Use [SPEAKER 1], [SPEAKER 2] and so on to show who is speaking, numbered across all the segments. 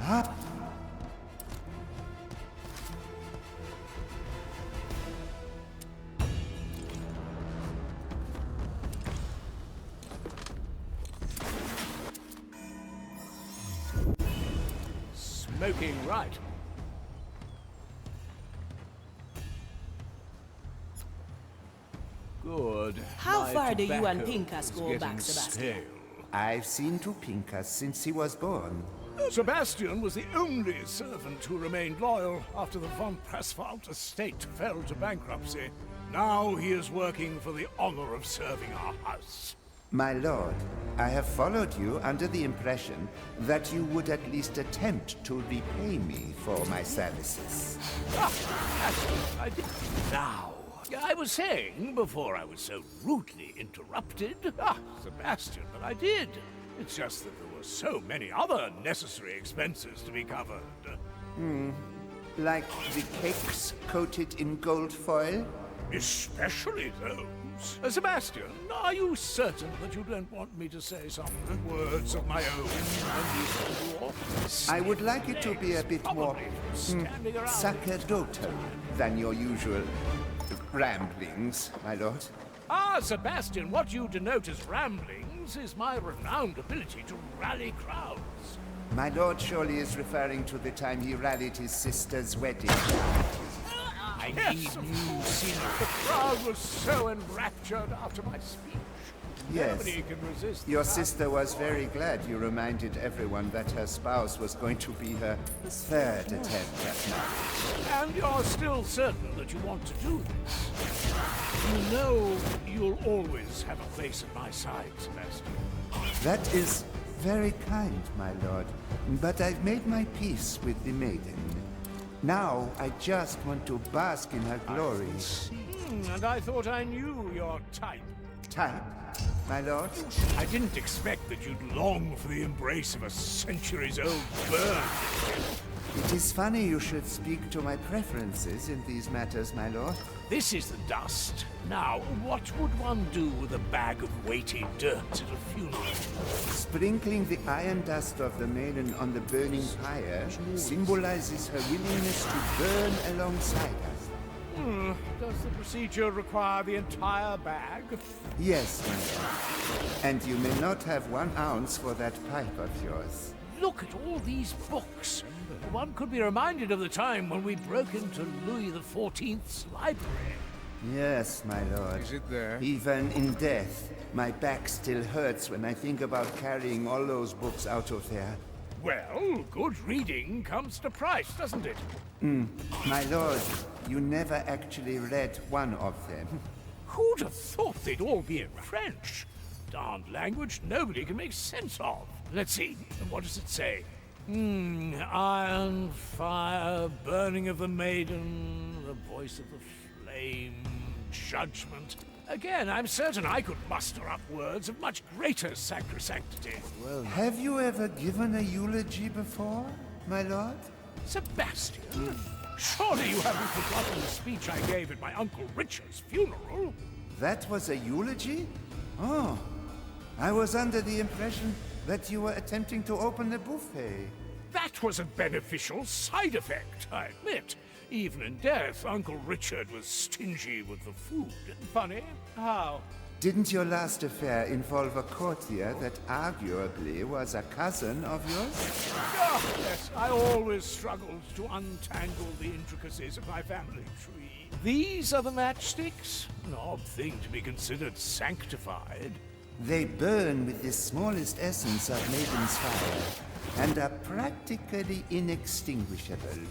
[SPEAKER 1] Up.
[SPEAKER 2] Smoking right. Good.
[SPEAKER 3] How
[SPEAKER 2] My
[SPEAKER 3] far do you and
[SPEAKER 2] tobacco
[SPEAKER 3] Pinkus
[SPEAKER 2] is
[SPEAKER 3] go
[SPEAKER 2] getting
[SPEAKER 3] back, Sebastian?
[SPEAKER 2] stale.
[SPEAKER 1] I've seen to Pinkus since he was born.
[SPEAKER 2] Sebastian was the only servant who remained loyal after the von Presswald estate fell to bankruptcy. Now he is working for the honor of serving our house.
[SPEAKER 1] My lord, I have followed you under the impression that you would at least attempt to repay me for my services.
[SPEAKER 2] I did. Now, I was saying, before I was so rudely interrupted, Sebastian, that I did. It's just that there were so many other necessary expenses to be covered.
[SPEAKER 1] Like the cakes coated in gold foil?
[SPEAKER 2] Especially those. Sebastian, are you certain that you don't want me to say some words of my own when you send you off?
[SPEAKER 1] I would like it to be a bit more sacerdotal than your usual ramblings, my lord.
[SPEAKER 2] Sebastian, what you denote as ramblings is my renowned ability to rally crowds.
[SPEAKER 1] My lord surely is referring to the time he rallied his sister's wedding.
[SPEAKER 2] I need new scenery. The crowd was so enraptured after my speech.
[SPEAKER 1] Yes.
[SPEAKER 2] Nobody can resist.
[SPEAKER 1] Your sister was very glad you reminded everyone that her spouse was going to be her third attempt at marriage.
[SPEAKER 2] And you're still certain that you want to do this. You know you'll always have a place at my side, Sebastian.
[SPEAKER 1] That is very kind, my lord. But I've made my peace with the maiden. Now I just want to bask in her glory.
[SPEAKER 2] And I thought I knew your type.
[SPEAKER 1] Type, my lord?
[SPEAKER 2] I didn't expect that you'd long for the embrace of a centuries-old bird.
[SPEAKER 1] It is funny you should speak to my preferences in these matters, my lord.
[SPEAKER 2] This is the dust. Now, what would one do with a bag of weighty dirt at a funeral?
[SPEAKER 1] Sprinkling the iron dust of the maiden on the burning pyre symbolizes her willingness to burn alongside us.
[SPEAKER 2] Does the procedure require the entire bag?
[SPEAKER 1] Yes, my lord. And you may not have 1 ounce for that pipe of yours.
[SPEAKER 2] Look at all these books. One could be reminded of the time when we broke into Louis XIV's library.
[SPEAKER 1] Yes, my lord.
[SPEAKER 2] Is it there?
[SPEAKER 1] Even in death, my back still hurts when I think about carrying all those books out of there.
[SPEAKER 2] Well, good reading comes to price, doesn't it?
[SPEAKER 1] My lord, you never actually read one of them.
[SPEAKER 2] Who'd have thought they'd all be in French? Darned language nobody can make sense of. Let's see, what does it say? Iron, fire, burning of the maiden, the voice of the flame, judgment. Again, I'm certain I could muster up words of much greater sacrosanctity. Well,
[SPEAKER 1] Have you ever given a eulogy before, my lord?
[SPEAKER 2] Sebastian, surely you haven't forgotten the speech I gave at my Uncle Richard's funeral?
[SPEAKER 1] That was a eulogy? Oh, I was under the impression that you were attempting to open a buffet.
[SPEAKER 2] That was a beneficial side effect, I admit. Even in death, Uncle Richard was stingy with the food. Funny? How?
[SPEAKER 1] Didn't your last affair involve a courtier that arguably was a cousin of yours?
[SPEAKER 2] Yes, I always struggled to untangle the intricacies of my family tree. These are the matchsticks? An odd thing to be considered sanctified.
[SPEAKER 1] They burn with the smallest essence of maiden's fire and are practically inextinguishable.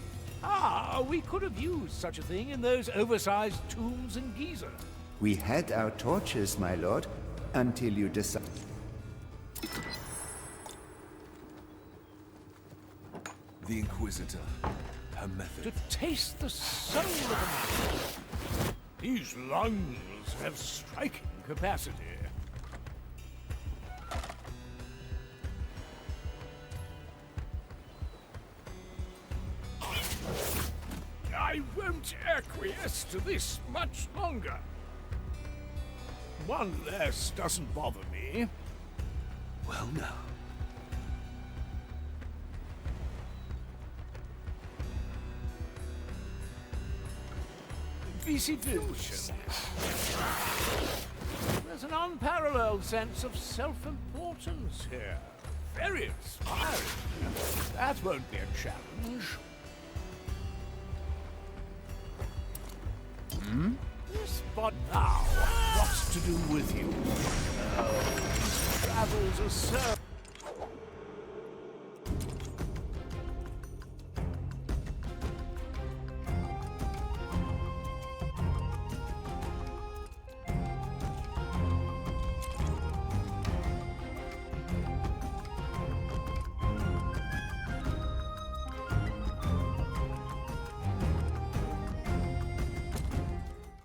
[SPEAKER 2] We could have used such a thing in those oversized tombs in Giza.
[SPEAKER 1] We had our torches, my lord, until you decided.
[SPEAKER 4] The Inquisitor. Her method.
[SPEAKER 2] To taste the soul of a man. These lungs have striking capacity. I won't acquiesce to this much longer. One less doesn't bother me.
[SPEAKER 4] Well now.
[SPEAKER 2] Visitation. There's an unparalleled sense of self-importance here. Very inspiring. That won't be a challenge. Yes, but now, what's to do with you? Oh, these travels are so...